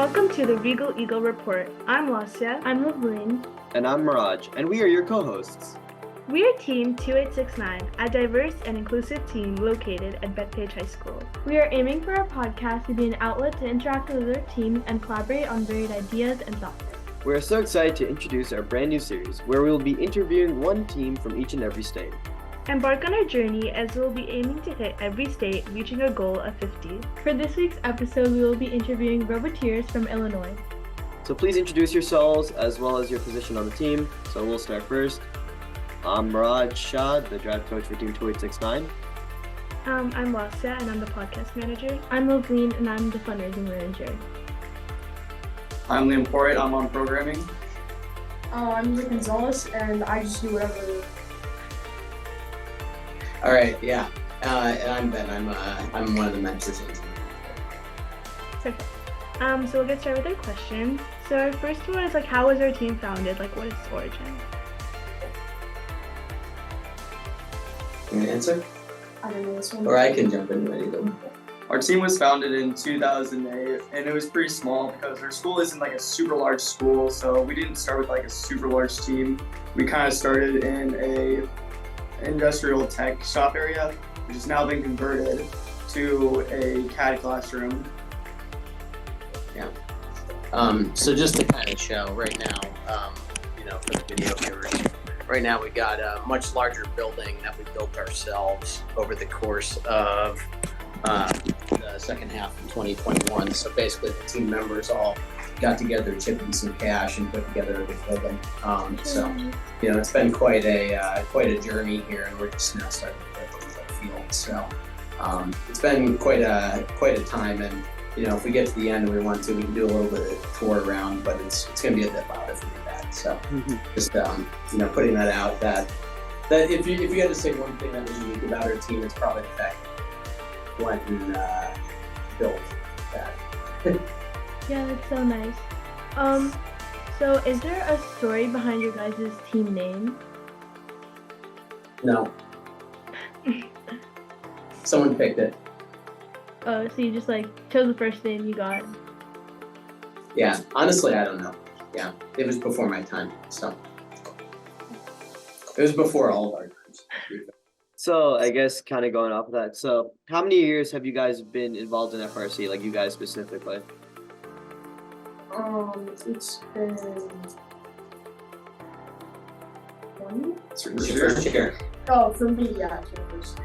Welcome to the Regal Eagle Report. I'm Lasya. I'm Lavleen. And I'm Miraj, and we are your co-hosts. We are Team 2869, a diverse and inclusive team located at Bethpage High School. We are aiming for our podcast to be an outlet to interact with other teams and collaborate on varied ideas and thoughts. We are so excited to introduce our brand new series, where we will be interviewing one team from each and every state. Embark on our journey as we will be aiming to hit every state, reaching a goal of 50. For this week's episode, we will be interviewing Roboteers from Illinois. So please introduce yourselves as well as your position on the team. So we'll start first. I'm Miraj Shah, the draft coach for Team 2869. I'm Lasya, and I'm the podcast manager. I'm Lavleen, and I'm the fundraising manager. I'm Liam Porritt, I'm on programming. I'm Rick Gonzalez, and I just do whatever. All right, yeah. And I'm Ben. I'm one of the mentors in the team. Perfect. So we'll get started with our questions. So our first one is how was our team founded? What is its origin? Can you answer? I don't know this one. Or I can jump into any of them. Our team was founded in 2008, and it was pretty small because our school isn't a super large school, so we didn't start with a super large team. We kind of started in a industrial tech shop area, which has now been converted to a CAD classroom. Yeah. So just to kind of show right now, for the video viewers, right now we got a much larger building that we built ourselves over the course of the second half of 2021. So basically the team members all got together, chipped in some cash, and put together a big building. So it's been quite a journey here, and we're just now starting to build the field. So it's been quite a time, and if we get to the end and we want to, we can do a little bit of tour around, but it's going to be a bit loud if we do that. So just putting that out, that if you had to say one thing that was unique about our team, it's probably the fact that went and built that. Yeah, that's so nice. So is there a story behind your guys' team name? No. Someone picked it. Oh, so you just chose the first name you got? Yeah, honestly, I don't know. Yeah, it was before my time, so. It was before all of our times. So I guess kind of going off of that. So how many years have you guys been involved in FRC, you guys specifically? It's been 20? It's your first year. Oh, for me, yeah, it's my first.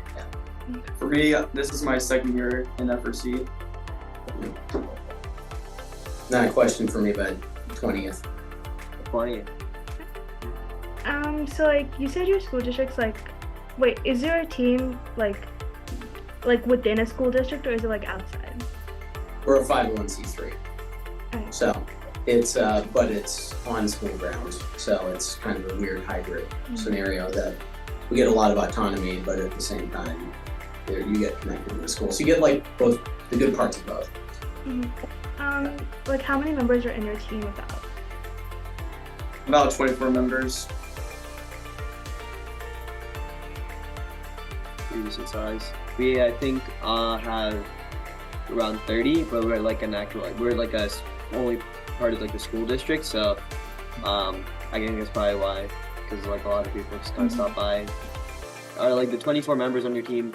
For me, this is my second year in FRC. Not a question for me, but 20th. 20th. So you said your school district's wait, is there a team within a school district, or is it outside? We're a 501c3. Okay. So it's but it's on school grounds. So it's kind of a weird hybrid scenario that we get a lot of autonomy, but at the same time you get connected to the school. So you get both the good parts of both. Mm-hmm. How many members are in your team about? About 24 members. Pretty decent size. We, I think, have around 30, but we're an actual, we're a only part of the school district, so I think that's probably why, because a lot of people just kind of stop by. Are the 24 members on your team,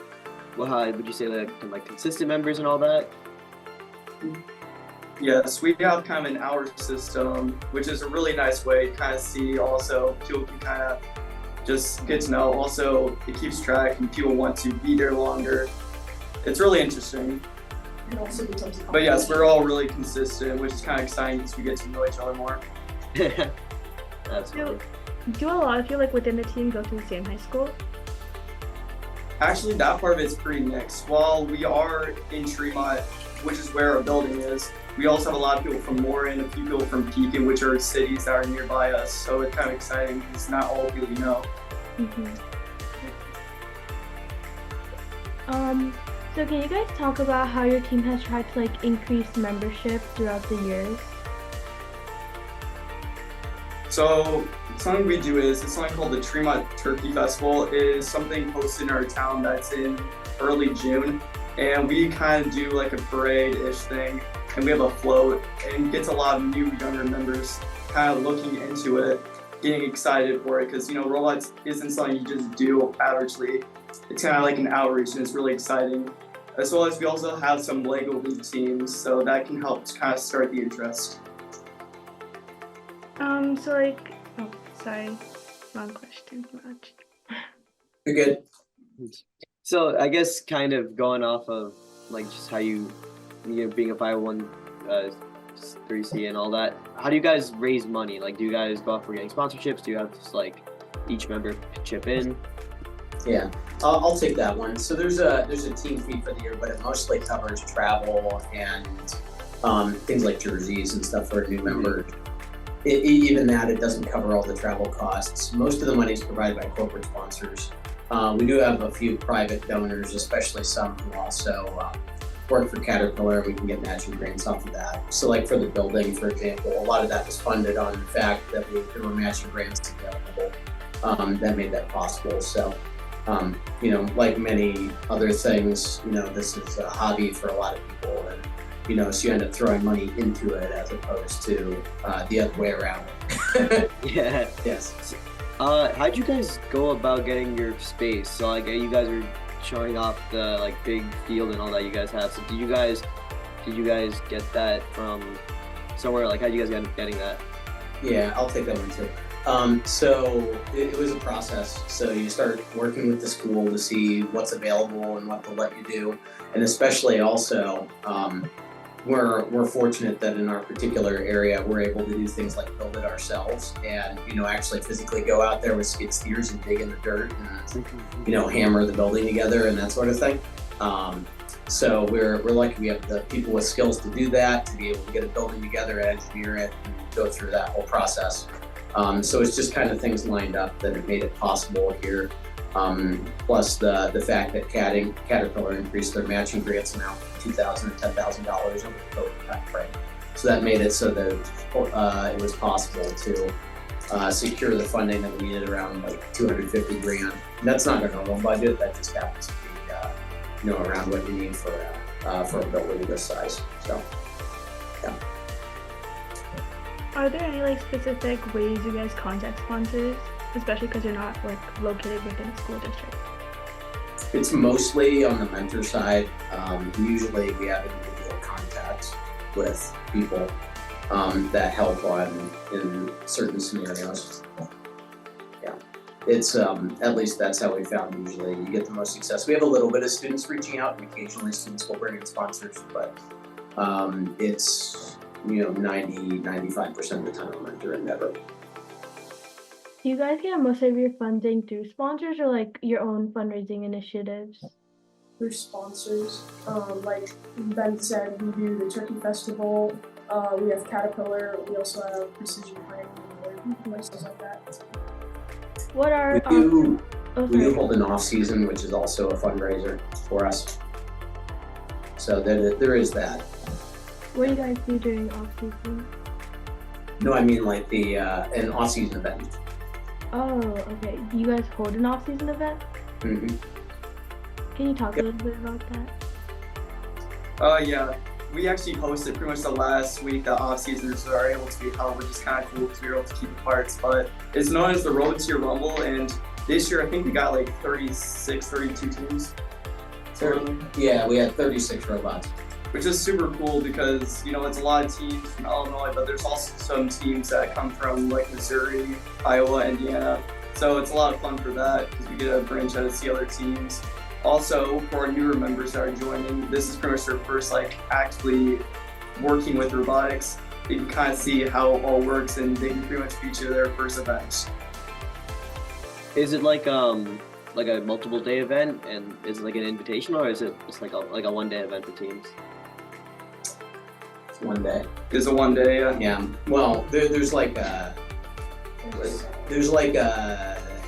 how would you say consistent members and all that? Yes, we have kind of an hour system, which is a really nice way to kind of see. Also, people can kind of just get to know. Also, it keeps track and people want to be there longer. It's really interesting. It also becomes But yes, we're all really consistent, which is kind of exciting because we get to know each other more. That's cool. Do a lot of you within the team go to the same high school? Actually, that part of it's pretty mixed. While we are in Tremont, which is where our building is, we also have a lot of people from Warren, a few people from Pekin, which are cities that are nearby us. So it's kind of exciting because not all people you know. Mm-hmm. So can you guys talk about how your team has tried to increase membership throughout the years? So something we do is, it's something called the Tremont Turkey Festival. It is something hosted in our town that's in early June. And we kind of do a parade-ish thing. and we have a float, and it gets a lot of new younger members kind of looking into it, getting excited for it, because robots isn't something you just do averagely. It's kind of like an outreach, and it's really exciting. As well as we also have some Lego League teams, so that can help to kind of start the interest. So like, oh, sorry, wrong question. You're good. So I guess kind of going off of like just how you being a 501c and all that, how do you guys raise money? Like, do you guys go out for getting sponsorships? Do you have just like each member chip in? Yeah, I'll take that one. So there's a team fee for the year, but it mostly covers travel and things like jerseys and stuff for a new member. Even that, it doesn't cover all the travel costs. Most of the money is provided by corporate sponsors. We do have a few private donors, especially some who also work for Caterpillar. We can get matching grants off of that. So like for the building, for example, a lot of that was funded on the fact that there were matching grants available that made that possible. So, like many other things, this is a hobby for a lot of people, and so you end up throwing money into it as opposed to the other way around. Yeah. Yes. How'd you guys go about getting your space? So like you guys are showing off the like big field and all that you guys have. So did you guys get that from somewhere? Like how'd you guys get getting that? Yeah, I'll take that one too. So it was a process. So you start working with the school to see what's available and what they'll let you do, and especially also. We're fortunate that in our particular area, we're able to do things like build it ourselves and, actually physically go out there with skid steers and dig in the dirt and, hammer the building together and that sort of thing. So we're lucky we have the people with skills to do that, to be able to get a building together, engineer it, and go through that whole process. So it's just kind of things lined up that have made it possible here. Plus the fact that Caterpillar increased their matching grants amount from $2,000 to $10,000 over the COVID time frame. So that made it so that it was possible to secure the funding that we needed around like $250,000. And that's not our normal budget. That just happens to be around what you need for a building this size. So yeah. Are there any like specific ways you guys contact sponsors? Especially because you're not like located within a school district. It's mostly on the mentor side. Usually we have individual contacts with people that help in certain scenarios. Yeah, it's at least that's how we found usually you get the most success. We have a little bit of students reaching out, and occasionally students will bring in sponsors, but it's 90-95% of the time a mentor endeavor. Do you guys get most of your funding through sponsors or like your own fundraising initiatives? Through sponsors. Like Ben said, we do the Turkey Festival. We have Caterpillar. We also have Precision Planning and places like that. What are We do hold an off season, which is also a fundraiser for us. So there is that. What do you guys do during off season? No, I mean like an off season event. Oh, okay. Do you guys hold an off season event? Mm-hmm. Can you talk a little bit about that? Yeah, we actually hosted pretty much the last week that off-seasoners are able to be held, which is kind of cool because we were able to keep the parts. But it's known as the Roboteer Rumble, and this year I think we got like 32 teams. Yeah, we had 36 robots. Which is super cool because, it's a lot of teams from Illinois, but there's also some teams that come from like Missouri, Iowa, Indiana. So it's a lot of fun for that because we get to branch out and see other teams. Also, for our newer members that are joining, this is pretty much their first actively working with robotics. They can kind of see how it all works, and they can pretty much feature their first events. Is it like a multiple day event, and is it like an invitation, or is it just like a 1 day event for teams? It's 1 day. It's a 1 day, yeah. Yeah. Well, there's like a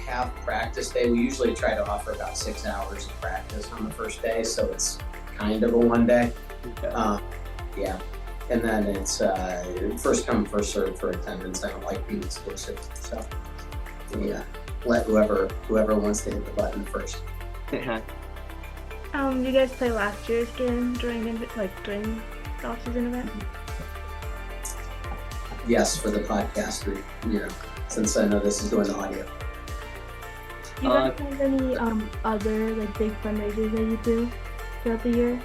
half practice day. We usually try to offer about 6 hours of practice on the first day, so it's kind of a 1 day. Okay. Yeah. And then it's first come, first serve for attendance. I don't like being exclusive, so yeah. Let whoever wants to hit the button first. You guys play last year's game during during the off-season event? Yes, for the podcast, since I know this is going to audio. Do you guys have any other like big fundraisers that you do throughout the year?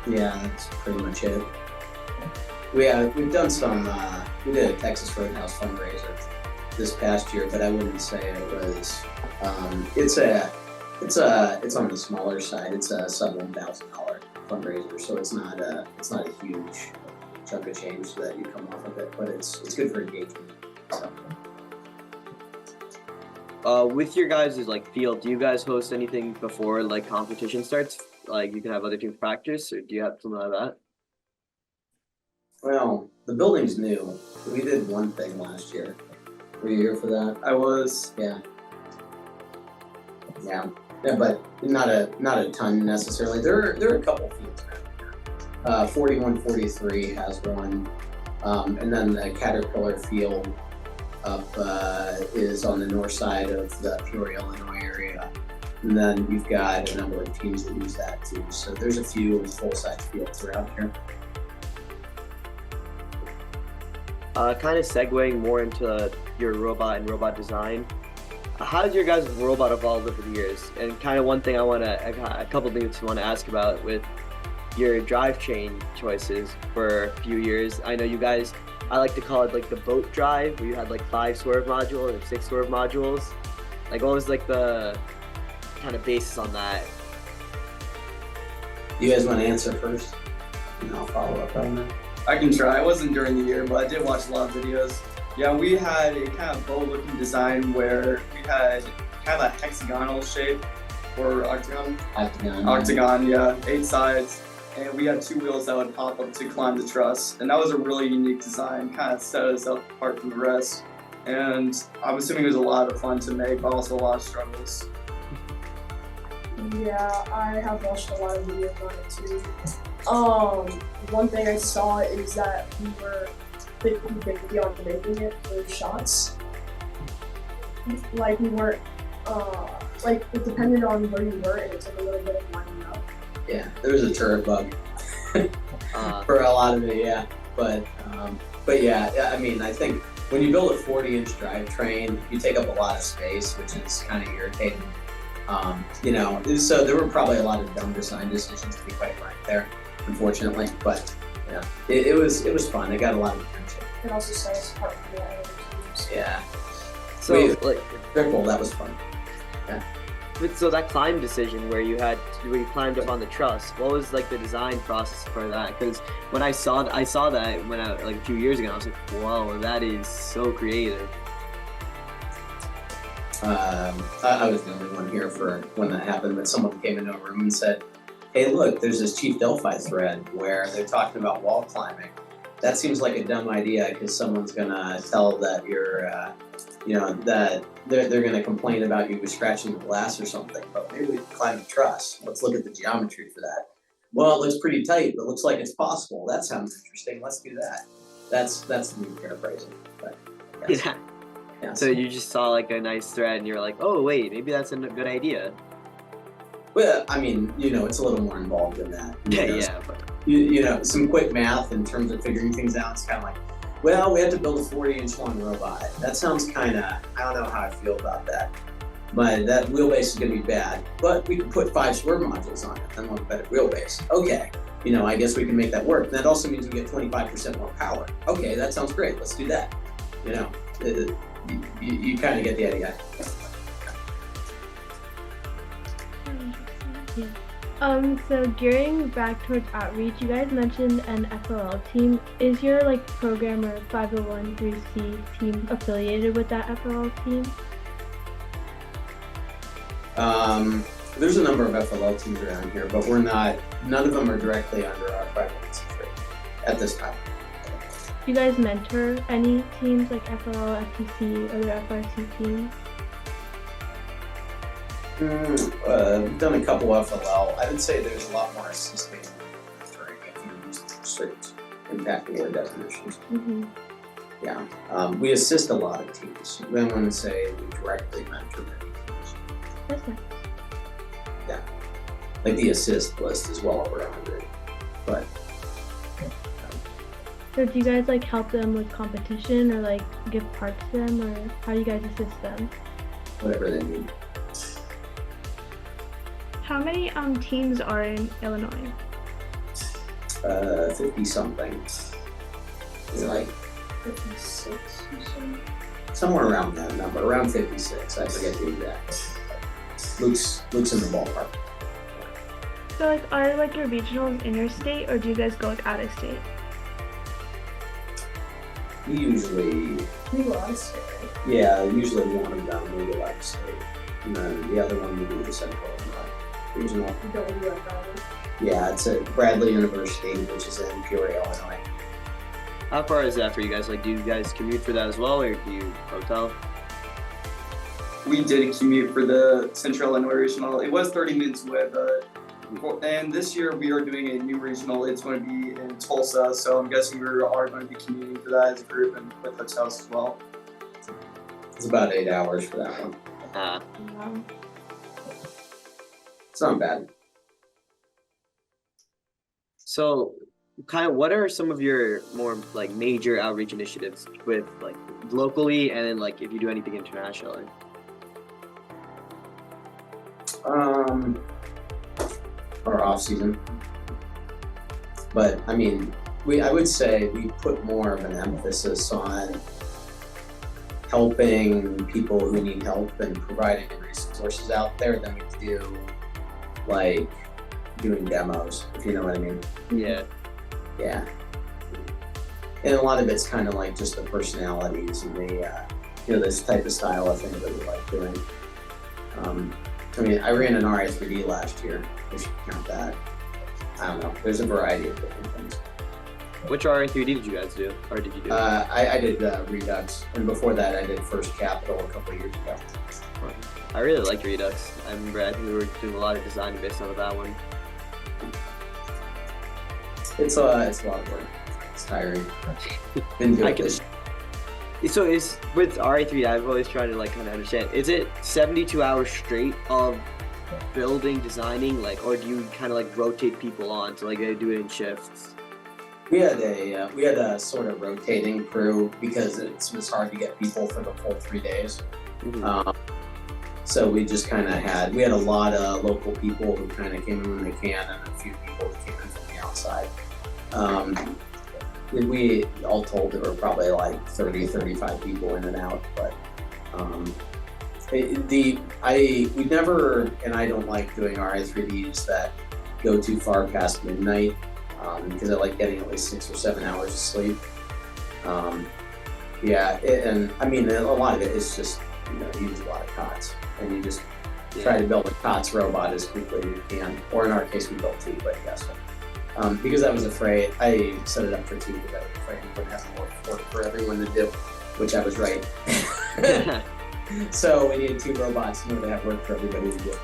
Yeah, that's pretty much it. We've done some. We did a Texas Roadhouse fundraiser this past year, but I wouldn't say it was. It's on the smaller side. It's a sub $1,000 fundraiser, so it's not a huge chunk of change that you come off of it, but it's good for engagement. So. With your guys' field, do you guys host anything before competition starts? Like you can have other teams practice, or do you have something like that? Well, the building's new. We did one thing last year. Were you here for that? I was. Yeah, but not a ton necessarily. There are a couple fields around here. 4143 has one, and then the Caterpillar field up is on the north side of the Peoria, Illinois area. And then you've got a number of teams that use that too. So there's a few full-size fields around here. Kind of segueing more into your robot and robot design. How has your guys' robot evolved over the years? And kind of one thing a couple things I want to ask about with your drivetrain choices for a few years. I know you guys, I like to call it the boat drive, where you had 5 swerve modules and 6 swerve modules. What was the kind of basis on that? You guys want to answer first? And I'll follow up on that. I can try. It wasn't during the year, but I did watch a lot of videos. Yeah, we had a kind of bow-looking design where we had kind of a hexagonal shape, or octagon? Octagon, yeah, 8 sides. And we had 2 wheels that would pop up to climb the truss. And that was a really unique design, kind of set us apart from the rest. And I'm assuming it was a lot of fun to make, but also a lot of struggles. Yeah, I have watched a lot of videos on it too. One thing I saw is that we were 50-50 on making it for shots. We weren't, it depended on where you were, and it took a little bit of lining up. Yeah, there was a turret bug for a lot of it, yeah. But yeah, I mean, I think when you build a 40-inch drivetrain, you take up a lot of space, which is kind of irritating. So there were probably a lot of dumb design decisions, to be quite frank there, unfortunately. But yeah, it was fun. It got a lot of attention. It also set us apart from the other teams. Yeah. So very cool. That was fun. Yeah. So that climb decision where you climbed up on the truss, what was the design process for that? Because when I saw that when a few years ago, I was like, whoa, that is so creative. I was the only one here for when that happened, but someone came into a room and said, hey, look, there's this Chief Delphi thread where they're talking about wall climbing. That seems like a dumb idea because someone's going to tell that you're, that they're going to complain about you scratching the glass or something, but maybe we can climb the truss. Let's look at the geometry for that. Well, it looks pretty tight, but it looks like it's possible. That sounds interesting. Let's do that. That's me paraphrasing. But, yes. Yeah. Yeah, so you just saw a nice thread and you're like, oh wait, maybe that's a good idea. Well, I mean, it's a little more involved than that. But some quick math in terms of figuring things out. It's kind of like, well, we have to build a 40-inch long robot. That sounds kind of, I don't know how I feel about that. But that wheelbase is going to be bad. But we can put 5 swerve modules on it and we'll have a better wheelbase. Okay, I guess we can make that work. And that also means we get 25% more power. Okay, that sounds great. Let's do that. You kind of get the idea. Yeah. So gearing back towards outreach, you guys mentioned an FLL team. Is your program or 501(c) team affiliated with that FLL team? There's a number of FLL teams around here, but we're not. None of them are directly under our 501(c) at this time. Do you guys mentor any teams like FLL, FTC, other FRC teams? We've done a couple FLL. I would say there's a lot more assisting than mentoring if you use certain impacting word definitions. Mm-hmm. Yeah, we assist a lot of teams. I wouldn't say we directly mentor many teams. That's nice. Like the assist list is well over 100, but So do you guys like help them with competition or like give parts to them, or how do you guys assist them? whatever they need. How many teams are in Illinois? 50 something. It's like 56 or something. somewhere around that number, around 56. I forget the exact. Luke's in the ballpark. So like are like your regionals in your state or do you guys go like out of state? We usually, We go out of state, right? yeah, usually one of them we go out of state, and then the other one we do the Central Illinois regional. We don't do that probably. Yeah, it's at Bradley University, which is in Peoria, Illinois. How far is that for you guys? Like, do you guys commute for that as well, or do you hotel? We did commute for the Central Illinois Regional. It was 30 minutes away, and this year we are doing a new regional. It's going to be in Tulsa, so I'm guessing we are going to be commuting for that as a group and with hotels as well. It's about 8 hours for that one. It's not bad. So, kind of, what are some of your more like major outreach initiatives with like locally, and then like if you do anything internationally? Our off season, but I mean, I would say we put more of an emphasis on helping people who need help and providing resources out there than we do like doing demos, if you know what I mean. Yeah. Yeah. And a lot of it's kind of like just the personalities and the, this type of style of thing that we like doing. I mean, I ran an RI3D last year, if you count that. I don't know. There's a variety of different things. Which RI3D did you guys do, or did you do? I did Redux, and before that I did First Capital a couple of years ago. I really liked Redux. I remember I think we were doing a lot of design based on that one. It's a lot of work. It's tiring. Been doing this. So is with RA3, I've always tried to like kind of understand. Is it 72 hours straight of building, designing, like, or do you kind of like rotate people on to like they do it in shifts? We had a sort of rotating crew because it was hard to get people for the full 3 days. Mm-hmm. So we just kind of had a lot of local people who kind of came in when they can, and a few people who came in from the outside. We all told there were probably like 30, 35 people in and out, but we never, and I don't like doing RI3Ds that go too far past midnight because I like getting at least 6 or 7 hours of sleep. And I mean, a lot of it is just, you use a lot of COTS, and you just try to build a COTS robot as quickly as you can, or in our case, we built 2, but yes. Because I was afraid, I set it up for 2 because I was afraid we wouldn't have more work for everyone to do, which I was right. So we needed 2 robots in order to have work for everybody to do.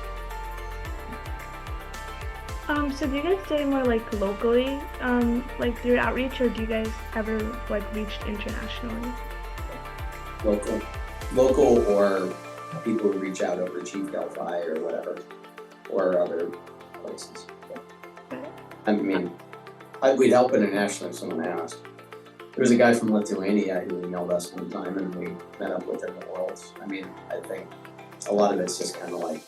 So do you guys stay more like locally, like through outreach, or do you guys ever like reach internationally? Local, or people who reach out over Chief Delphi or whatever, or other places. I mean, we'd help internationally if someone asked. There was a guy from Lithuania who emailed us one time, and we met up with him at Worlds. I mean, I think a lot of it's just kind of like,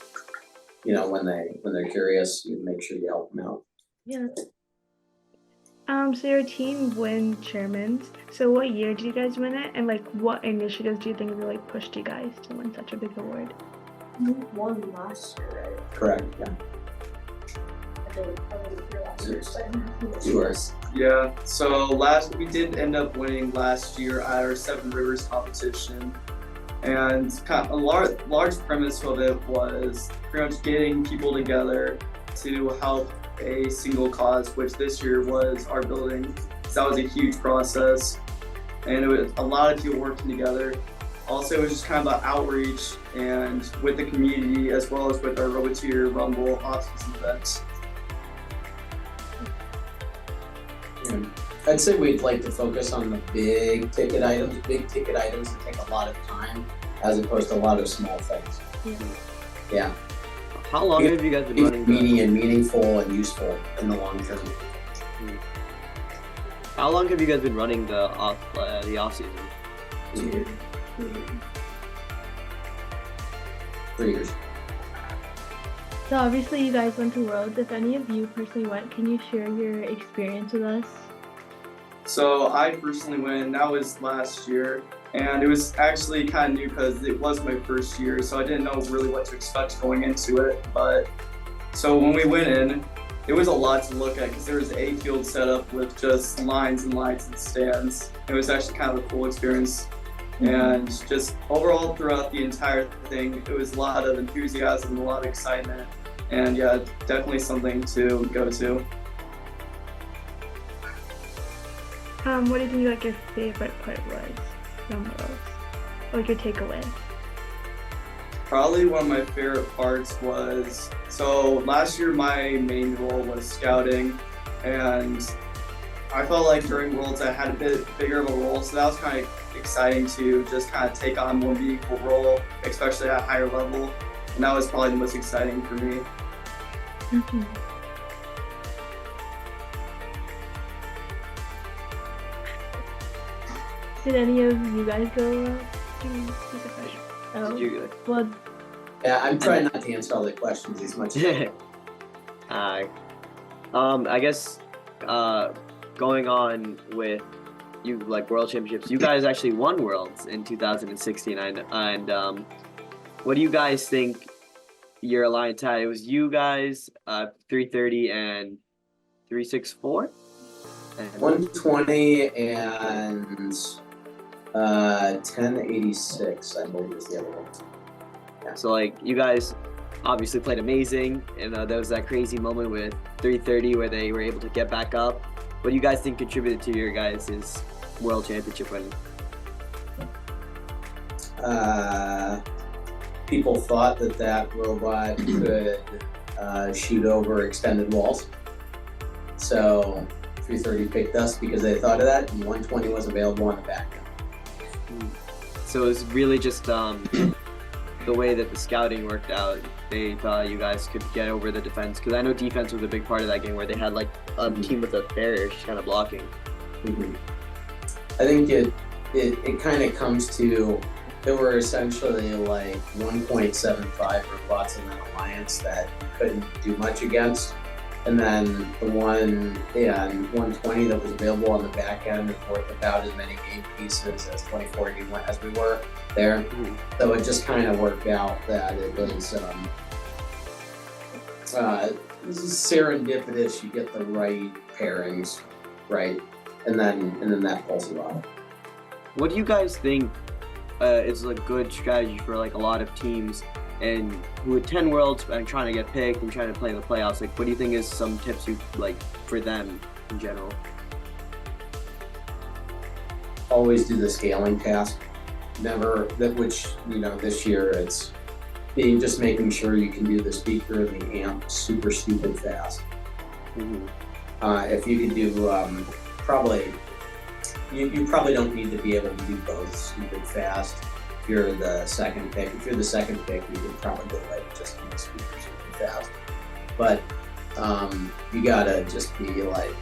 when they're curious, you make sure you help them out. Yeah. So your team won Chairman's. So what year did you guys win it, and like what initiatives do you think really pushed you guys to win such a big award? We won last year, right? Correct. Yeah. I wasn't here last year, so I didn't know. You were. Yeah, so we did end up winning last year at our Seven Rivers competition, and kind of a large premise of it was pretty much getting people together to help a single cause, which this year was our building. So that was a huge process, and it was a lot of people working together. Also, it was just kind of about outreach and with the community, as well as with our Roboteer, Rumble, off-season events. I'd say we'd like to focus on the big ticket items that take a lot of time, as opposed to a lot of small things. Yeah. How long have you guys been running? Meaningful and useful in the long term. How long have you guys been running the off season? 2 years. 3 years. So obviously you guys went to Worlds. If any of you personally went, can you share your experience with us? So I personally went, that was last year, and it was actually kind of new because it was my first year, so I didn't know really what to expect going into it. But so when we went in, it was a lot to look at because there was a field set up with just lines and lights and stands. It was actually kind of a cool experience. And just overall throughout the entire thing, it was a lot of enthusiasm, a lot of excitement, and yeah, definitely something to go to. What do you think like your favorite part was from Worlds? Like your takeaway? Probably one of my favorite parts was, so last year my main role was scouting, and I felt like during Worlds I had a bit bigger of a role, so that was kind of exciting to just kind of take on a more meaningful role, especially at a higher level, and that was probably the most exciting for me. Did any of you guys go? Oh, Did you well, Yeah, I'm trying not to answer all the questions as much as I guess going on with you like World Championships, you guys actually won Worlds in 2016, and what do you guys think your alliance had? It was you guys 330 and 364, 120 and 1086, I believe is the other one. So like you guys obviously played amazing, and there was that crazy moment with 330 where they were able to get back up. What do you guys think contributed to your guys' World Championship win? People thought that robot could shoot over extended walls. So 330 picked us because they thought of that, and 120 was available on the back end. So it was really just the way that the scouting worked out. They thought you guys could get over the defense, because I know defense was a big part of that game where they had like a team with a barrier just kind of blocking. I think it kind of comes to, there were essentially like 1.75 robots in that alliance that you couldn't do much against, and then the 120 that was available on the back end is worth about as many game pieces as 2040 as we were there. So it just kind of worked out that it was serendipitous. You get the right pairings, right, and then that pulls it off. What do you guys think is a good strategy for like a lot of teams and who attend Worlds and trying to get picked and trying to play in the playoffs? Like, what do you think is some tips you like for them in general? Always do the scaling task. Never that, which this year it's just making sure you can do the speaker and the amp super stupid fast. If you can do probably. You probably don't need to be able to do both stupid fast if you're the second pick. If you're the second pick, you could probably go away with just doing speaker stupid fast. But you gotta just be like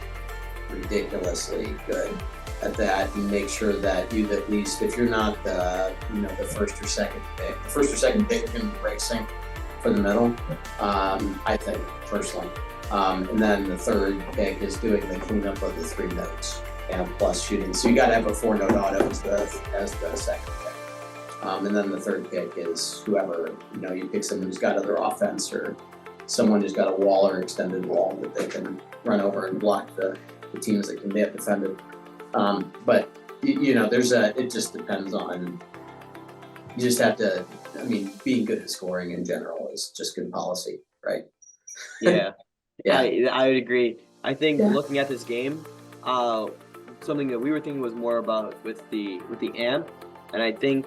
ridiculously good at that, and make sure that you at least, if you're not the first or second pick, the first or second pick are gonna be racing for the middle. I think personally, and then the third pick is doing the cleanup of the 3 notes. And plus shooting. So you got to have a 4-note auto as the second pick. And then the third pick is whoever, you pick someone who's got other offense or someone who's got a wall or extended wall that they can run over and block the teams that can get defended. But, it just depends on, you just have to, being good at scoring in general is just good policy, right? Yeah. Yeah. I would agree. I think looking at this game, something that we were thinking was more about with the amp, and I think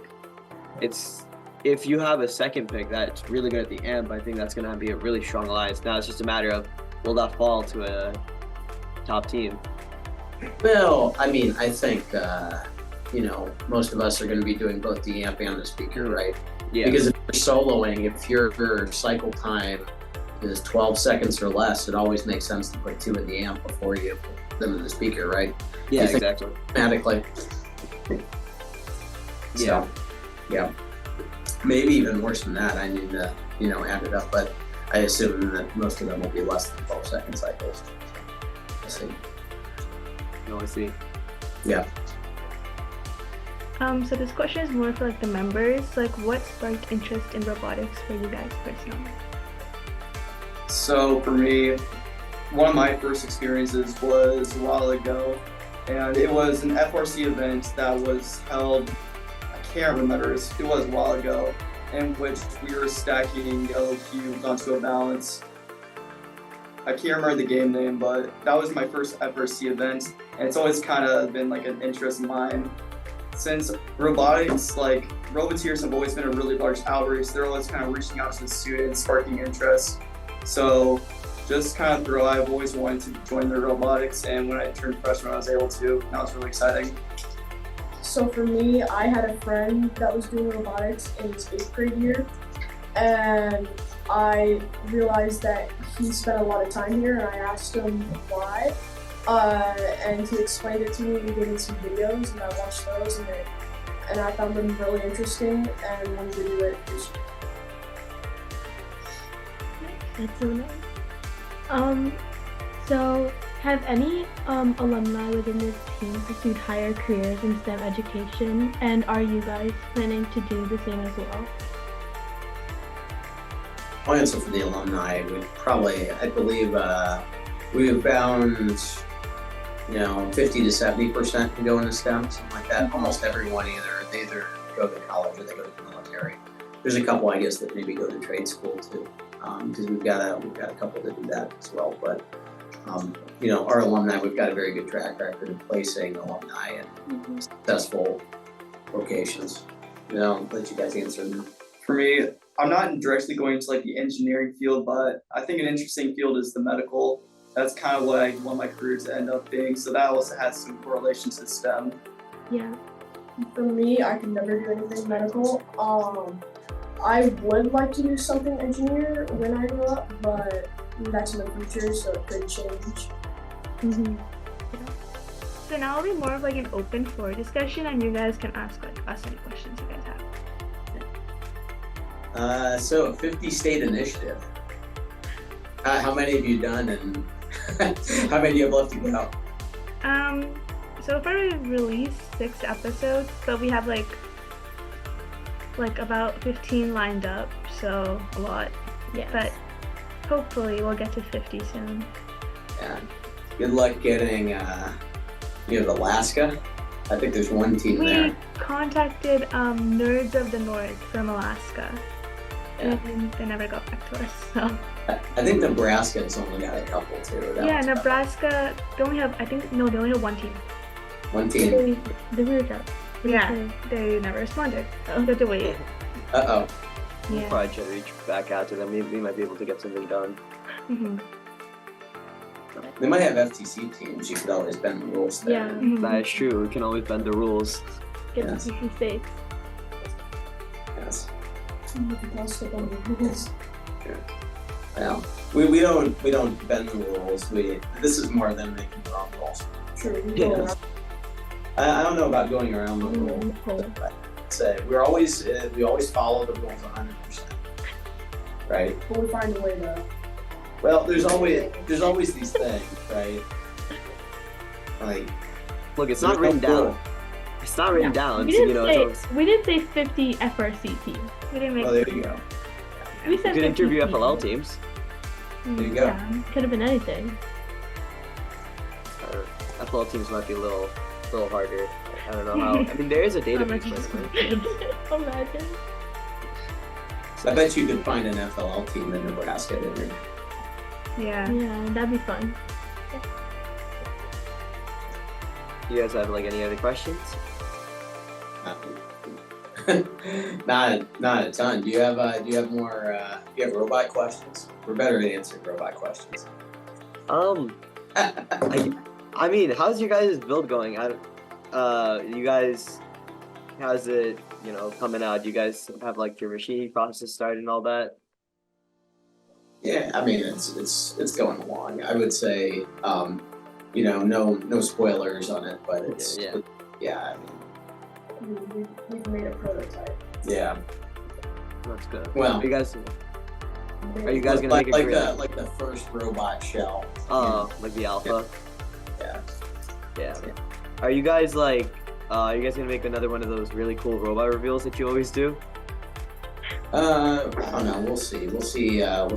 it's, if you have a second pick that's really good at the amp, I think that's going to be a really strong alliance. Now it's just a matter of, will that fall to a top team? Well, I mean, I think, most of us are going to be doing both the amp and the speaker, right? Yeah. Because if you're soloing, if your cycle time is 12 seconds or less, it always makes sense to put 2 in the amp before you put them in the speaker, right? Yeah, You think exactly. Automatically. Yeah. So, yeah. Maybe even worse than that. I need to, add it up, but I assume that most of them will be less than 12-second cycles. I see. No, I see. Yeah. So this question is more for like the members. Like, what sparked interest in robotics for you guys personally? So for me, one of my first experiences was a while ago, and it was an FRC event that was held, I can't remember, it was a while ago, in which we were stacking yellow cubes onto a balance. I can't remember the game name, but that was my first FRC event, and it's always kind of been like an interest of mine. Since robotics, like Roboteers have always been a really large outreach, they're always kind of reaching out to the students, sparking interest. So just kind of through, I've always wanted to join the robotics, and when I turned freshman, I was able to, and that was really exciting. So for me, I had a friend that was doing robotics in his 8th grade year, and I realized that he spent a lot of time here, and I asked him why, and he explained it to me and gave me some videos, and I watched those, and I found them really interesting and wanted to do it this year. That's so nice. So have any alumni within this team pursued higher careers in STEM education, and are you guys planning to do the same as well? I'll answer for the alumni. We probably, I believe, we found, 50 to 70% can go into STEM, something like that. Almost everyone they either go to college or they go to the military. There's a couple, I guess, that maybe go to trade school too, because we've got a couple that do that as well. But our alumni, we've got a very good track record of placing alumni in successful locations. I'll let you guys answer now. For me, I'm not directly going to like the engineering field, but I think an interesting field is the medical. That's kind of what I want my career to end up being. So that also has some correlation to STEM. Yeah. For me, I can never do anything medical. I would like to do something engineer when I grow up, but that's in the future, so it could change. Mm-hmm. So now it'll be more of like an open floor discussion, and you guys can ask like us any questions you guys have. So a 50-state initiative. How many have you done, and how many do you have left to go? So far we've released 6 episodes, but we have like about 15 lined up, so a lot. Yeah. But hopefully we'll get to 50 soon. Yeah. Good luck getting, Alaska. I think there's one team We there. contacted Nerds of the North from Alaska, Yeah. and they never got back to us. So I think Nebraska's only got a couple too. That yeah, one's got Nebraska. They only have one team. one team. They reached out. Yeah, they never responded. So we have to wait. Uh-oh. We'll Yeah. probably try to reach back out to them. We might be able to get something done. Mm-hmm. They might have FTC teams. You could always bend the rules there. Yeah. Mm-hmm. That is true. We can always bend the rules. Get Yes. to 50 states. Yes. Well, we don't bend the rules. This is more than making the wrong rules. True. we Yeah. go around. I don't know about going around the rules. Loophole. But I'd say we always follow the rules 100%. Right? But we find a way to. Well, there's always these things, right? Like Look, it's not written down. It's not written down. We So, didn't it's we didn't say 50 FRC teams. We didn't make. oh, there you go. We said you could 50 interview teams. FLL teams. There you go. Yeah, could have been anything. FLL teams might be a little harder. I don't know how. I mean, there is a database for them, right? Imagine. I bet you could find an FLL team in Nebraska, didn't you? Yeah. Yeah, that'd be fun. You guys have like any other questions? Not a ton. Do you have more? Do you have robot questions? We're better at answering robot questions. I I mean, how's your guys' build going? You guys, how's it, coming out? Do you guys have like your machining process started and all that? Yeah, I mean it's going along. I would say, no spoilers on it, but it's Yeah. I mean, We've made a prototype. yeah. That's good. Well, Are you guys gonna make it like the first robot shell? Oh, like the alpha? Yeah. Yeah. Are you guys are you guys gonna make another one of those really cool robot reveals that you always do? I don't know. We'll see. We'll see how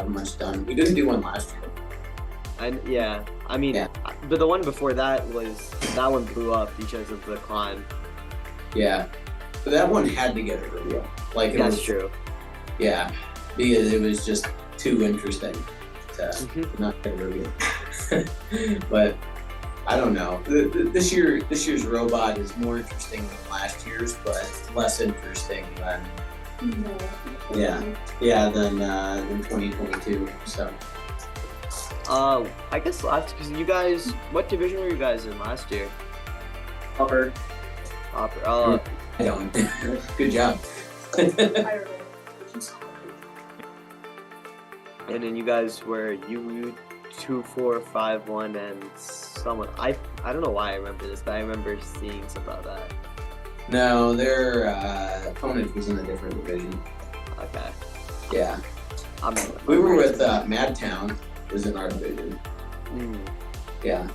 much done. We didn't do one last year. I mean, but the one before that one blew up because of the climb. Yeah, but that one had to get a reveal. Like That's true. Yeah, because it was just too interesting to not get a reveal. But I don't know. This year's robot is more interesting than last year's, but less interesting than than 2022. So. I guess because you guys, what division were you guys in last year? Upper. Upper. I don't. Good job. Higher level. And then you guys were U2451 and someone. I don't know why I remember this, but I remember seeing something about that. No, their opponent was in a different division. Okay. Yeah. We were with Madtown. Was in our division. Yeah.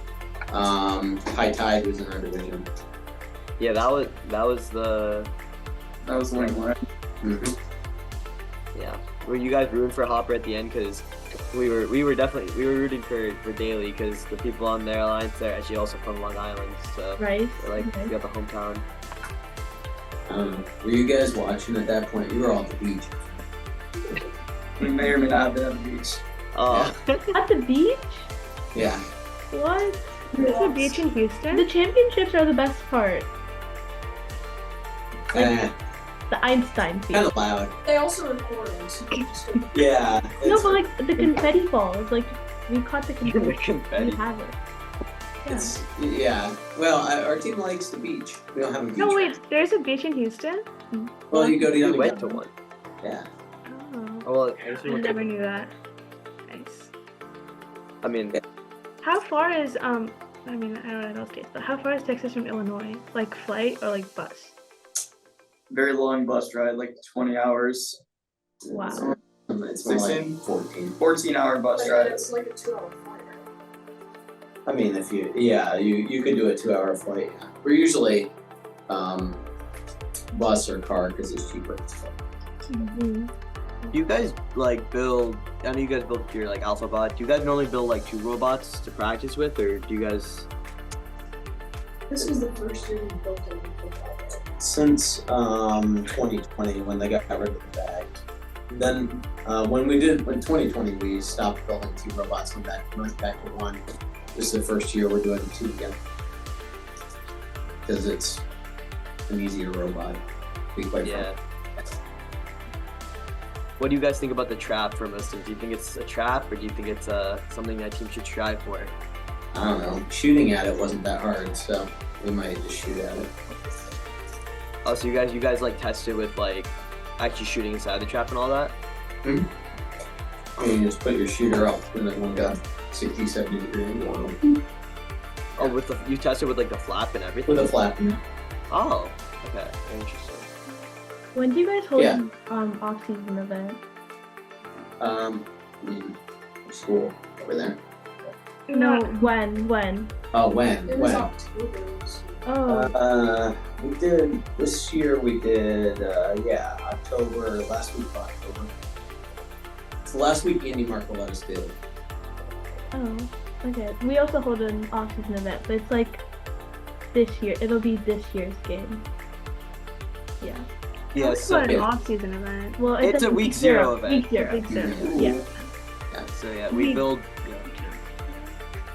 High Tide was in our division. Yeah, that was the. That was the winning one, right? Yeah. Were you guys rooting for Hopper at the end? Because we were rooting for Daly because the people on their alliance are actually also from Long Island, so Right. we got the hometown. Were you guys watching at that point? You were all at the beach. We may or may not have been at the beach. Oh. At the beach? Yeah. What? There's a beach in Houston? The championships are the best part. The Einstein beach. Kind of loud. They also record it. Yeah. No, but like the confetti falls, like we caught the confetti. The confetti. We have it. Well, our team likes the beach. We don't have a beach. No, wait, there's a beach in Houston? Well, you go to the We other went to one. Yeah. Oh, Oh, well, I guess we I went to. never knew that. Nice. I mean, How far is, I mean, I don't know states, but how far is Texas from Illinois? Like flight or like bus? Very long bus ride, like 20 hours. Wow. It's more like 16? 14. 14-hour bus But ride. it's like a 2-hour flight. I mean, if you could do a 2-hour flight. Yeah. We're usually bus or car because it's cheaper. Mm-hmm. do you guys build? I know you guys built your Alpha Bot. Do you guys normally build 2 robots to practice with, or do you guys? This was the first year we built a football. Since 2020 when they got rid of the bag. Then when 2020 we stopped building 2 robots, went back to 1. This is the first year we're doing 2 again. Because it's an easier robot, to be quite frank. What do you guys think about the trap for most teams? Do you think it's a trap, or do you think it's something that teams should strive for? I don't know. Shooting at it wasn't that hard, so we might just shoot at it. Oh, so you guys tested with actually shooting inside the trap and all that? I mean, you just put your shooter up and then one got 60, 70 degree angle. Oh, you tested with the flap and everything? With a flap. Oh, okay, interesting. When do you guys hold an off-season event? School over there. No, when? Oh, when? It was October. Oh, We did this year. We did October, last week of October. It's the last week Andy Mark will let us do. oh, okay. We also hold an off-season event, but it's this year. It'll be this year's game. Yeah. Yeah, It's so an off-season event. Well, It's a week 0 event. Week 0. Week 0. Yeah. so we build.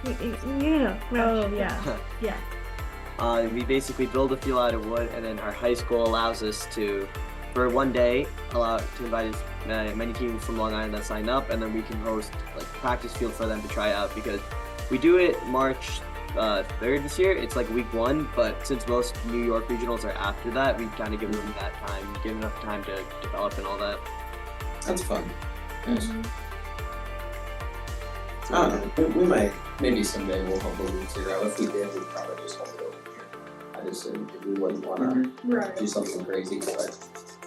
Yeah. Oh, yeah. Yeah. We basically build a field out of wood, and then our high school allows us to, for one day, invite as many teams from Long Island that sign up, and then we can host practice field for them to try out, because we do it March 3rd this year. It's like week 1, but since most New York regionals are after that, we kind of give them that time, give enough time to develop and all that. That's fun. Nice. So, I don't know. We might, maybe someday we'll hold the league zero. If we did, we'd probably just hold it over here. I just we wouldn't want to Right. do something crazy, but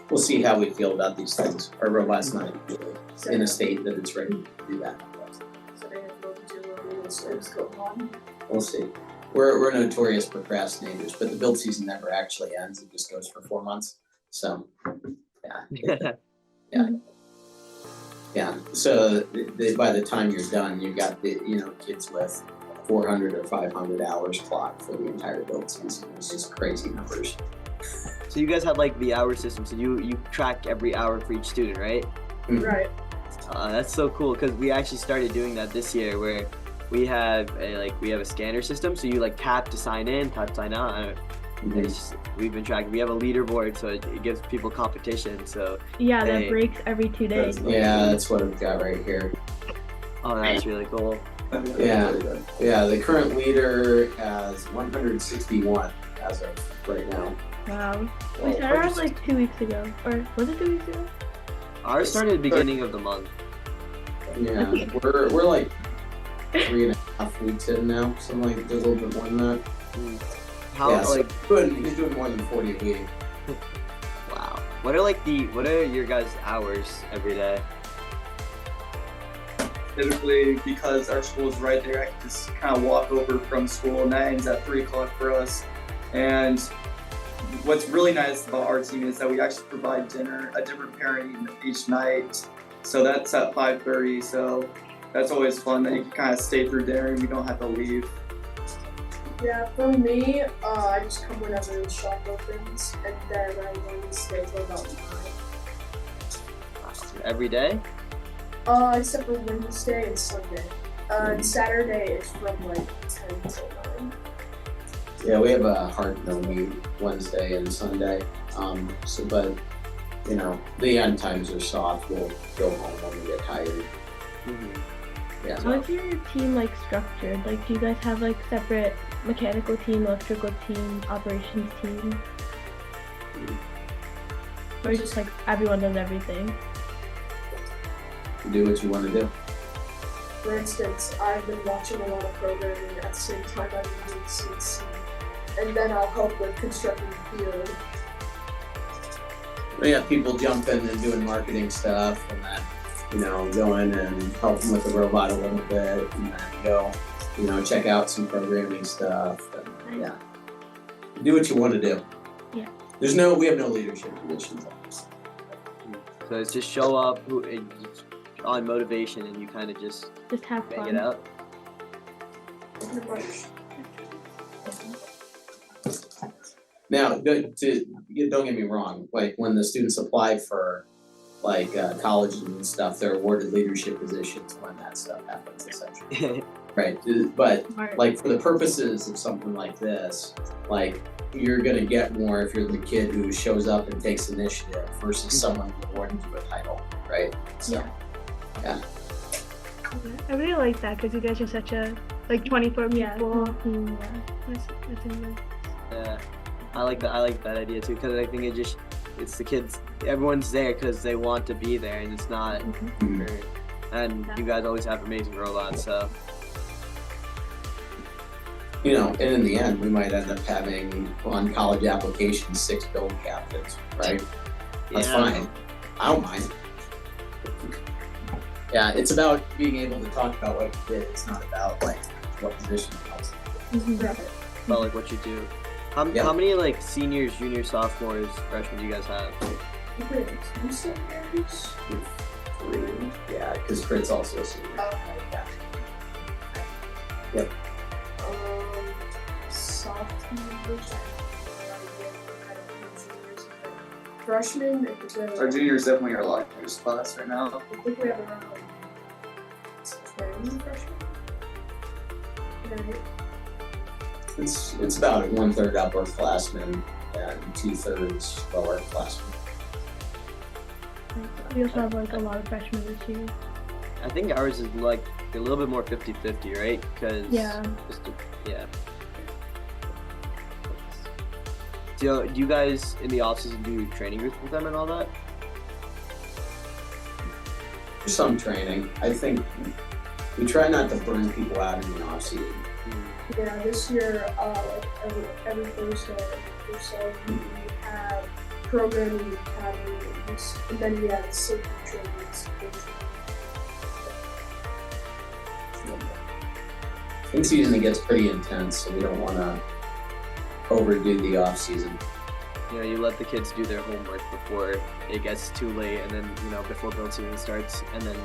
we'll see how we feel about these things. Our robot's not really in a state that it's ready to do that. So they have to do a real estate go on. We'll see. We're notorious procrastinators, but the build season never actually ends. It just goes for 4 months. So, yeah. So by the time you're done, you've got the kids with 400 or 500 hours clocked for the entire build season. It's just crazy numbers. So you guys have like the hour system, so you track every hour for each student, right? Right. That's so cool because we actually started doing that this year, where we have a scanner system. So you like tap to sign in, tap to sign out. We've been tracking. We have a leaderboard, so it gives people competition. So Yeah, that breaks every 2 days. Yeah, that's what I've got right here. oh, that's really cool. Yeah, the current leader has 161 as of right now. Wow. We started ours like 2 weeks ago. Or was it 2 weeks ago? Ours started at the beginning of the month. Yeah, we're like 3.5 weeks in now, something like a little bit more than that. How so he's doing more than 40 a week. Wow. What are your guys' hours every day? Typically, because our school is right there, I can just kind of walk over from school, and that ends at 3 o'clock for us. And what's really nice about our team is that we actually provide dinner, a different pairing each night. So that's at 5:30. So that's always fun that you can kind of stay through dinner and we don't have to leave. Yeah, for me, I just come whenever the shop opens, and then I usually stay till about 9. Every day? Except for Wednesday and Sunday. And Saturday is from like 10 till 9. Yeah, we have a hard no meet Wednesday and Sunday. But the end times are soft. We'll go home when we get tired. Yeah. What's your team like structured? Like, do you guys have like separate mechanical team, electrical team, operations team? Or just like everyone does everything? Do what you want to do. For instance, I've been watching a lot of programming at the same time I'm doing CNC, and then I'll help with constructing the field. We have people jumping and doing marketing stuff, and then go in and help them with the robot a little bit, and then go check out some programming stuff, and do what you want to do. Yeah. We have no leadership positions. So it's just show up on motivation, and you kind of just have bang fun. it out. Now, don't get me wrong. Like when the students apply for colleges and stuff, they're awarded leadership positions when that stuff happens, essentially. Right. But like for the purposes of something like this, like you're gonna get more if you're the kid who shows up and takes initiative versus someone who awarded you a title, right? So, yeah. I really like that because you guys are such a 24 people. Yeah. That's amazing. Yeah, I like that idea too, because I think it's the kids. Everyone's there because they want to be there, and it's not. And you guys always have amazing robots, so. And in the end, we might end up having on college applications 6 build captains, right? That's fine. I don't mind. Yeah, it's about being able to talk about what you did. It's not about what position you held. About what you do. How many seniors, juniors, sophomores, freshmen do you guys have? 2 seniors. 3. Yeah, because Frit's also a senior. Okay. Yep. Sophomores. Freshmen. Our juniors definitely are a largest class right now. I think we have around 10 freshmen. Right. It's about 1/3 upperclassmen and 2/3 lowerclassmen. We also have a lot of freshmen this year. I think ours is like a little bit more 50-50, right? Because Yeah. yeah. Do you guys in the offices do training groups with them and all that? Some training. I think we try not to burn people out in the off season. Yeah, this year, like every Thursday or so, we have programming academies, and then we have safety trainings. In season it gets pretty intense, so we don't want to overdo the off season. You know, you let the kids do their homework before it gets too late, and then before build season starts, and then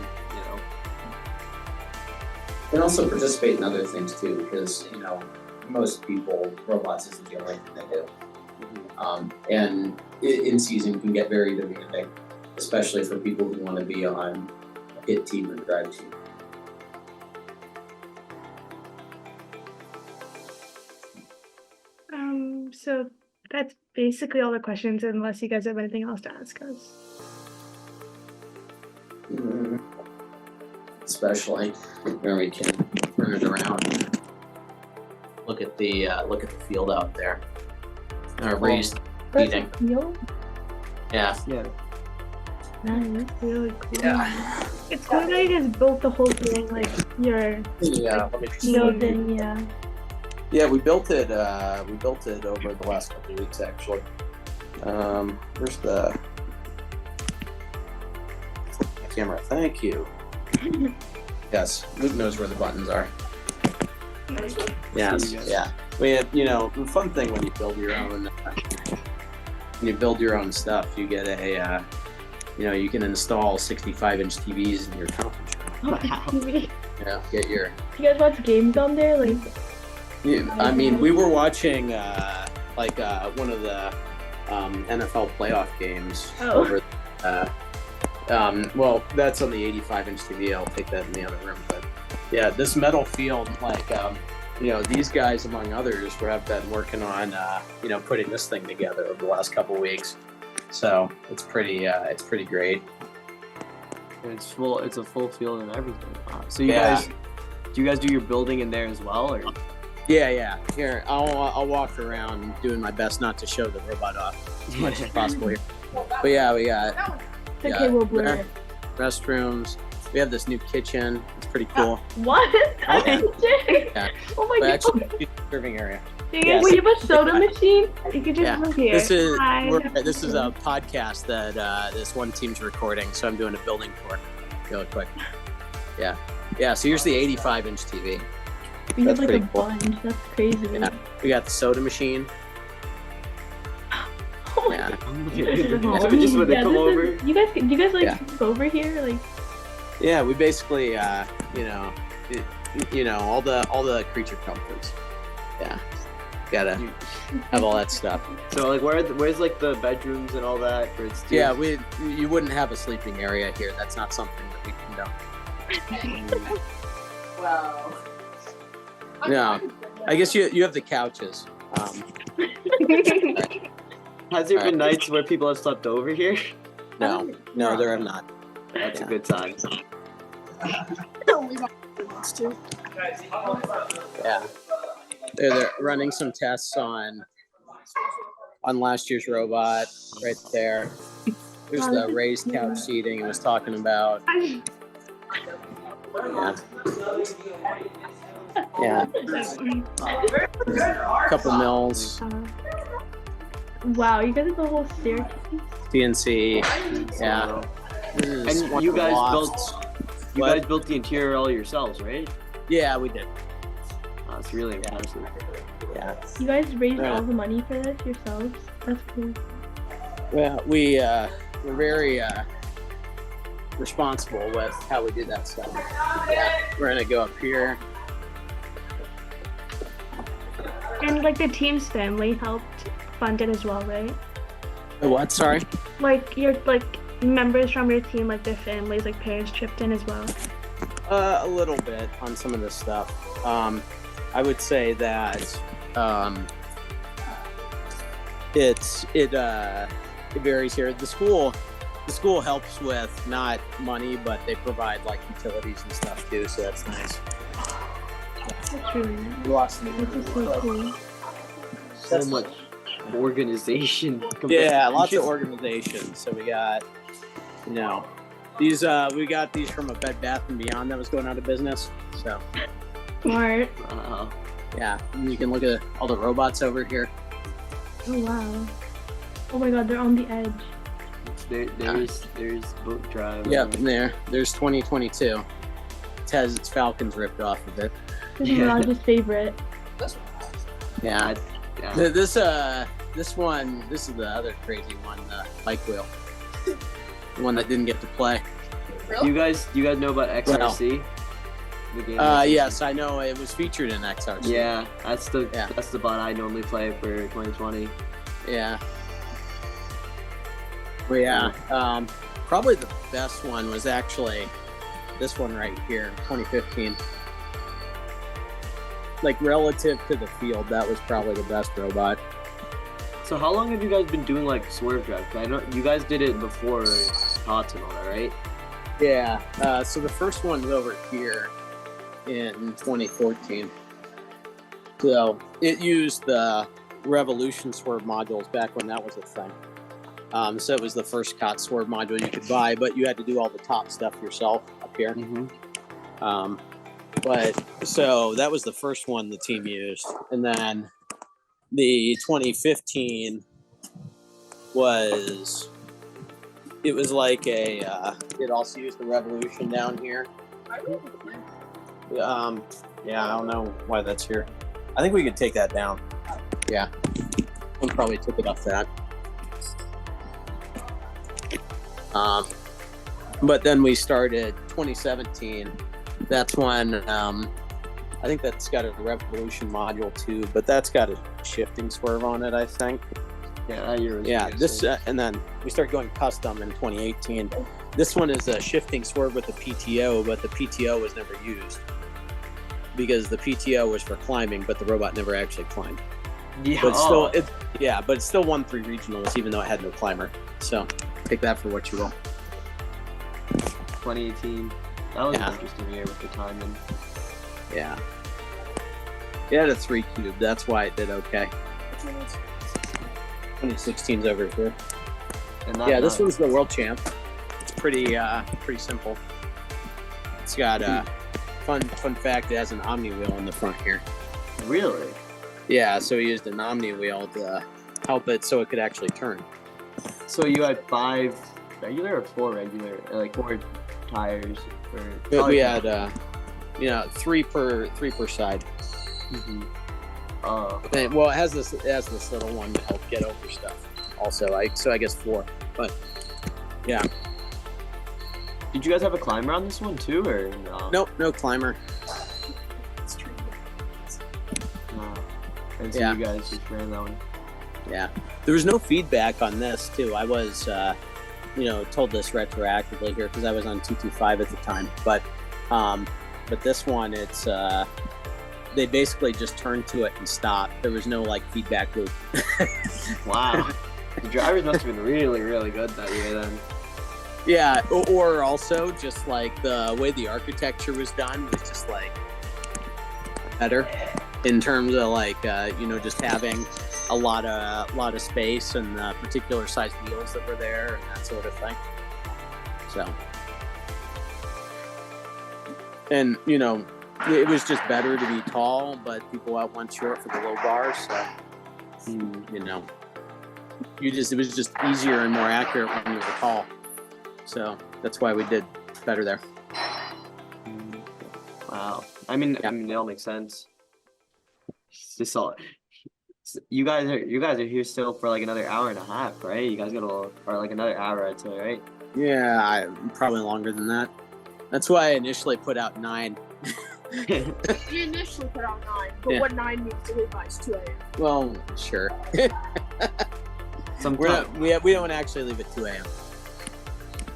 And also participate in other things too, because most people, robots isn't the only thing they do. And in season can get very demanding, especially for people who want to be on a hit team or drive team. So that's basically all the questions, unless you guys have anything else to ask us. Especially where we can turn it around. Look at the field out there. Raised seating. Yeah. yeah. That's really cool. Yeah. It's cool that you guys built the whole thing, like your Yeah. building, yeah. Yeah, we built it. We built it over the last couple of weeks, actually. Where's the camera? Thank you. Yes, Luke knows where the buttons are. Yes, yeah. We had, the fun thing when you build your own, stuff, you get a, you can install 65-inch TVs in your conference room. Yeah, get your. You guys watch games on there? Like, Yeah, I mean, we were watching one of the NFL playoff games Oh. over. Well, that's on the 85-inch TV. I'll take that in the other room. But yeah, this metal field, these guys among others have been working on putting this thing together over the last couple of weeks. So it's pretty great. And it's a full field and everything. So you guys, do you guys do your building in there as well, or? Yeah. Here, I'll walk around doing my best not to show the robot off as much as possible here. But yeah, we got okay, we'll blur it. restrooms. We have this new kitchen. It's pretty cool. What? Yeah. Yeah. Oh my god. Actually, serving area. Dang, we have a soda machine? You could just Yeah. move here. This is Hi. this is a podcast that this one team's recording, so I'm doing a building tour really quick. Yeah. So here's the 85-inch TV. We have That's like a pretty cool. bunch. That's crazy. Yeah. We got the soda machine. Oh my Yeah. god. Just when they come this over. is- do you guys like Yeah. sleep over here? Like, Yeah, we basically all the creature comforts. Yeah. Gotta have all that stuff. So where's like the bedrooms and all that for its Yeah, you wouldn't have a sleeping area here. That's not something that we condone. Wow. No, I guess you have the couches. Has there All been nights where people have slept over here? No, there have not. That's a good sign. Yeah, they're running some tests on last year's robot right there. There's the raised couch seating I was talking about. Yeah. Couple mills, wow, you guys have the whole staircase. CNC. Yeah. This is And one you of the guys lofts. built the interior all yourselves, right? Yeah, we did. That's really impressive. Yeah. You guys raised Yeah. all the money for this yourselves? That's cool. Well, we're very responsible with how we do that stuff. Yeah. We're gonna go up here. And like the team's family helped fund it as well, right? What? Sorry. Like your members from your team, like their families, like parents chipped in as well. A little bit on some of this stuff. I would say that it varies here. The school the school helps with not money, but they provide like utilities and stuff too, so that's nice. That's really nice. Lost This is so cool. So much organization. Yeah, lots of organization. So we got, you know, these we got these from a Bed Bath and Beyond that was going out of business. So Smart. Wow. yeah, and you can look at all the robots over here. Oh wow. Oh my god, they're on the edge. There's boat drive. Yep, there's 2022. It has its Falcons ripped off of it. This is Raj's favorite. Yeah. Yeah. This is the other crazy one, the bike wheel. The one that didn't get to play. Do you guys know about XRC? The game Yes, I know it was featured in XRC. Yeah, that's the bot I normally play for 2020. Yeah. But yeah, probably the best one was actually this one right here, 2015. Like relative to the field, that was probably the best robot. So how long have you guys been doing like swerve drive? 'Cause I know you guys did it before COTS and all that, right? Yeah. So the first one was over here in 2014. So it used the Revolution swerve modules back when that was a thing. So it was the first COTS swerve module you could buy, but you had to do all the top stuff yourself up here. Mm-hmm. But so that was the first one the team used, and then the 2015 was like it also used the Revolution down here. Yeah, I don't know why that's here. I think we could take that down. Yeah, one probably took it off that. But then we started 2017. That's when I think that's got a Revolution module too, but that's got a shifting swerve on it, I think. Yeah, that year was this and then we started going custom in 2018. This one is a shifting swerve with the PTO, but the PTO was never used because the PTO was for climbing, but the robot never actually climbed. Yeah. But it's still won 3 regionals, even though it had no climber. So take that for what you will. 2018. That was an interesting year with the timing. Yeah. It had a 3 cube. That's why it did okay. 2016's over here. And this one's the world champ. It's pretty simple. It's got fun fact. It has an Omni wheel in the front here. Really? Yeah. So we used an Omni wheel to help it so it could actually turn. So you had 5 regular or 4 regular, like 4 tires? We had 3 per side. Mm-hmm. And, well, it has this little one to help get over stuff. Also, so I guess 4. But yeah. Did you guys have a climber on this one too, or no? Nope, no climber. And so you guys just ran that one. Yeah, there was no feedback on this too. I was, told this retroactively here because I was on 225 at the time. But this one, it's they basically just turned to it and stopped. There was no like feedback loop. Wow, the drivers must have been really, really good that year then. Yeah, or also just like the way the architecture was done was just like better in terms of like just having a lot of space and the particular size wheels that were there and that sort of thing. So, and it was just better to be tall, but people out went short for the low bars. So, it was just easier and more accurate when you were tall. So that's why we did better there. Wow. I mean, it all makes sense. It's just all. You guys are here still for like another hour and a half, right? You guys or like another hour, I'd say, right? Yeah, probably longer than that. That's why I initially put out 9. You initially put out 9, but what 9 means to leave by is 2 a.m. Well, sure. We don't actually leave at 2 a.m.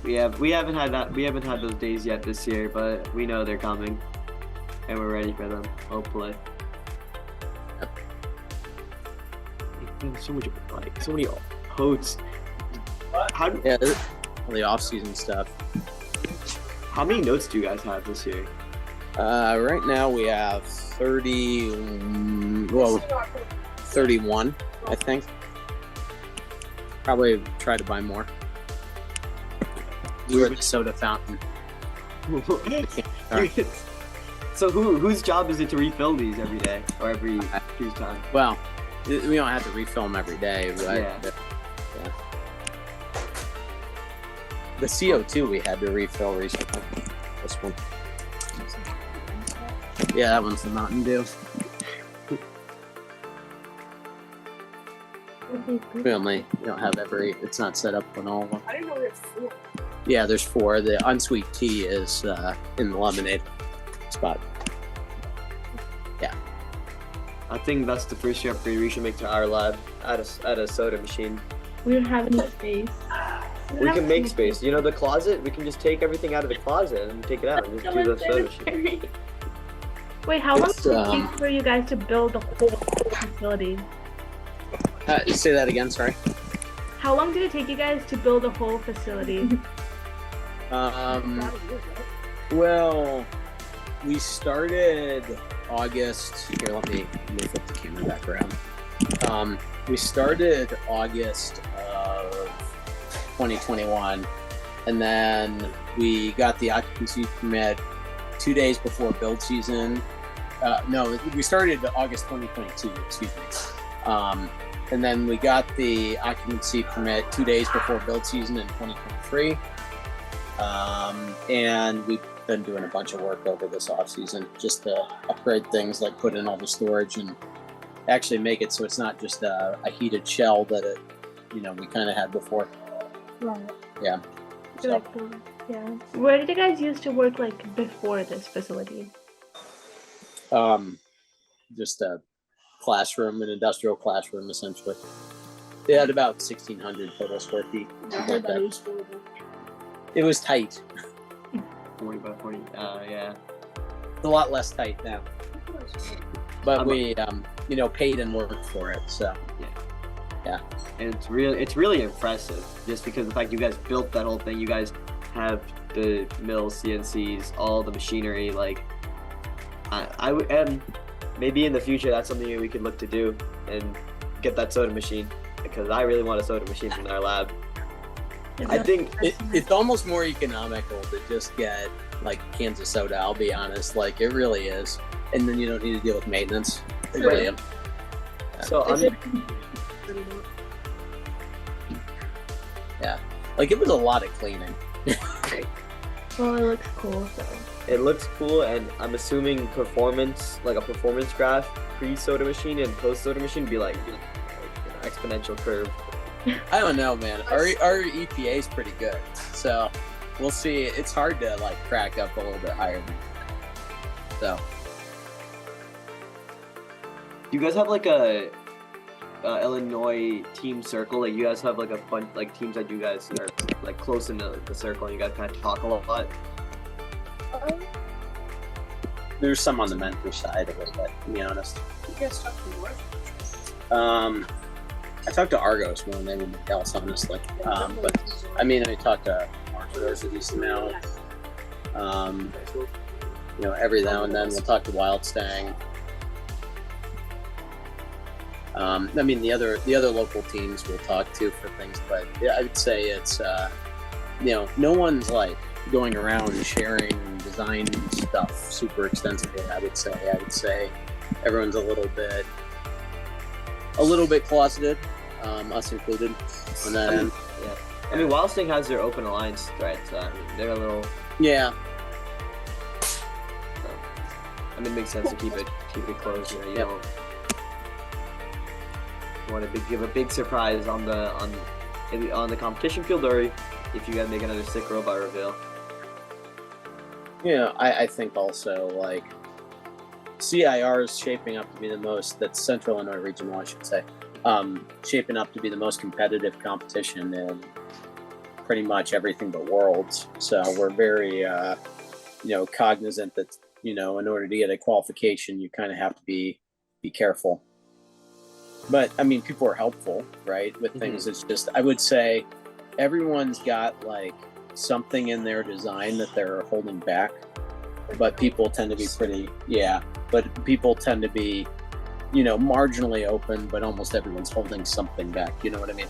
We haven't had that. We haven't had those days yet this year, but we know they're coming, and we're ready for them. Hopefully. So many posts. all the off-season stuff. How many notes do you guys have this year? Right now we have 31, I think. Probably try to buy more. We're the soda fountain. So whose job is it to refill these every day or every few times? Well, we don't have to refill them every day, but Yeah. The CO2 we had to refill recently. This one. Yeah, that one's the Mountain Dew. We don't have it's not set up on all of them. I didn't know we had 4. Yeah, there's 4. The unsweet tea is in the lemonade spot. Yeah. I think that's the first year upgrade we should make to our lab. Add a soda machine. We don't have any space. We can make space. You know the closet? We can just take everything out of the closet and take it out and just do the soda machine. Wait, how long It's, did it take for you guys to build the whole facility? Say that again, sorry. How long did it take you guys to build a whole facility? Well, we started August. Here, let me flip the camera back around. We started August of 2021, and then we got the occupancy permit 2 days before build season. No, we started August 2022. Excuse me. And then we got the occupancy permit 2 days before build season in 2023. And we've been doing a bunch of work over this off season just to upgrade things, like put in all the storage and actually make it so it's not just a heated shell that we kind of had before. Right. Yeah. So, yeah. Where did you guys used to work like before this facility? Just a classroom, an industrial classroom, essentially. They had about 1,600 total square feet. Like that. It was tight. 40 by 40. Yeah. It's a lot less tight now. But we, paid and worked for it. So. Yeah. And it's really impressive just because the fact you guys built that whole thing. You guys have the mills, CNCs, all the machinery. Like, and maybe in the future that's something we could look to do and get that soda machine, because I really want a soda machine in our lab. I think it's almost more economical to just get like cans of soda. I'll be honest, like it really is, and then you don't need to deal with maintenance. It really is. So yeah, like it was a lot of cleaning. Well, it looks cool, so. It looks cool, and I'm assuming performance graph pre-soda machine and post-soda machine be like exponential curve. I don't know, man. Our EPA is pretty good, so we'll see. It's hard to like crack up a little bit higher than that. So, do you guys have like a Illinois team circle? Like you guys have like a bunch like teams that you guys are like close in the circle, and you guys kind of talk a lot. There's some on the mentor side a little bit, to be honest. You guys talk to what? I talked to Argos more than anybody else, honestly. But I mean, I talked to Argos a decent amount. Every now and then we'll talk to Wild Stang. I mean, the other local teams we'll talk to for things, but yeah, I would say it's no one's like going around and sharing design stuff super extensively. I would say everyone's a little bit closeted, us included, on that end. Yeah. I mean, Wild Sting has their open alliance thread, so I mean, they're a little. Yeah. I mean, it makes sense to keep it closed. You don't want to give a big surprise on the competition field, or if you guys make another sick robot reveal. Yeah, I think also like CIR is shaping up to be that's Central Illinois Regional, I should say, shaping up to be the most competitive competition in pretty much everything but Worlds. So we're very, cognizant that, in order to get a qualification, you kind of have to be careful. But I mean, people are helpful, right? With things, It's just, I would say everyone's got like something in their design that they're holding back, but people tend to be but people tend to be, you know, marginally open, but almost everyone's holding something back. You know what I mean?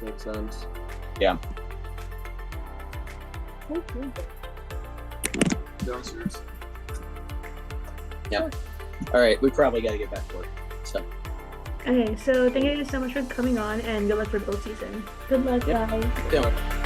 Makes sense. Yeah. Downstairs. Yeah. All right, we probably got to get back to work. So. Okay, so thank you guys so much for coming on, and good luck for both season. Good luck, Yep. guys. Yeah.